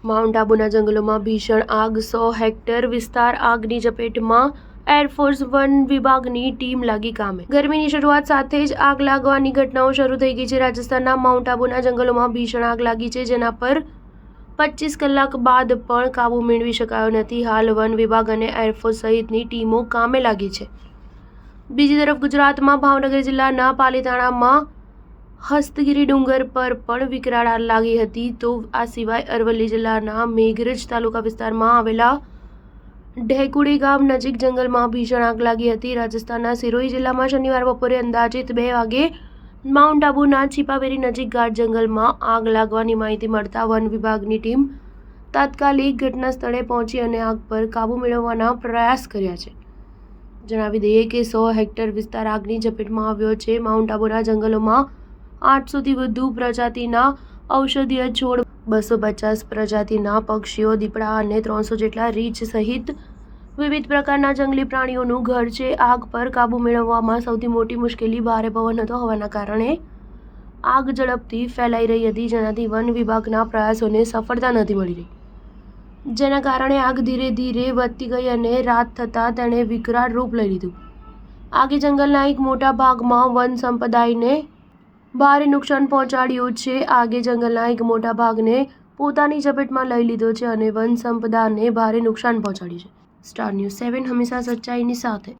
Mount આબુના જંગલોમાં ભીષણ આગ, 100 હેક્ટર વિસ્તાર આગની ઝપેટમાં, એરફોર્સ વન વિભાગની ટીમ લાગી કામે. ગરમીની શરૂઆત સાથે જ આગ લાગવાની ઘટનાઓ શરૂ થઈ ગઈ છે. રાજસ્થાનના માઉન્ટ આબુના જંગલોમાં ભીષણ આગ લાગી છે, જેના પર 25 કલાક બાદ પણ કાબુ મેળવી શકાયો નથી. હાલ વન વિભાગ અને એરફોર્સ સહિતની ટીમો કામે લાગી છે. બીજી તરફ ગુજરાતમાં ભાવનગર જિલ્લાના પાલીતાણામાં હસ્તગીરી ડુંગર પર પણ વિકરાળ આગ લાગી હતી. તો આ સિવાય અરવલ્લી જિલ્લાના મેઘરજ તાલુકા વિસ્તારમાં આવેલા ઢેકુડી ગામ નજીક જંગલમાં ભીષણ આગ લાગી હતી. રાજસ્થાનના સિરોહી જિલ્લામાં શનિવાર બપોરે અંદાજિત 2 વાગે માઉન્ટ આબુના છીપાવેરી નજીક ગાઢ જંગલમાં આગ લાગવાની માહિતી મળતા વન વિભાગની ટીમ તાત્કાલિક ઘટના સ્થળે પહોંચી અને આગ પર કાબૂ મેળવવાના પ્રયાસ કર્યા છે. જણાવી દઈએ કે 100 હેક્ટર વિસ્તાર આગની ઝપેટમાં આવ્યો છે. માઉન્ટ આબુના જંગલોમાં 800થી વધુ પ્રજાતિના ઔષધીય છોડ, 250 પ્રજાતિના પક્ષીઓ, દીપડા અને 300 જેટલા રીંછ સહિત વિવિધ પ્રકારના જંગલી પ્રાણીઓનું ઘર છે. આગ પર કાબૂ મેળવવામાં સૌથી મોટી મુશ્કેલી ભારે પવન હોવાના કારણે આગ ઝડપથી ફેલાઈ રહી હતી, જેનાથી વન વિભાગના પ્રયાસોને સફળતા નથી મળી રહી. જેના કારણે આગ ધીરે ધીરે વધતી ગઈ અને રાત થતાં તેણે વિકરાળ રૂપ લઈ લીધું. આગે જંગલના એક મોટા ભાગમાં વન સંપદાને ભારે નુકસાન પહોંચાડ્યું છે. આગે જંગલના એક મોટા ભાગને પોતાની ઝપેટમાં લઈ લીધો છે અને વન સંપદાને ભારે નુકસાન પહોંચાડ્યું છે. સ્ટાર ન્યૂઝ 7 હંમેશા સચ્ચાઈની સાથે.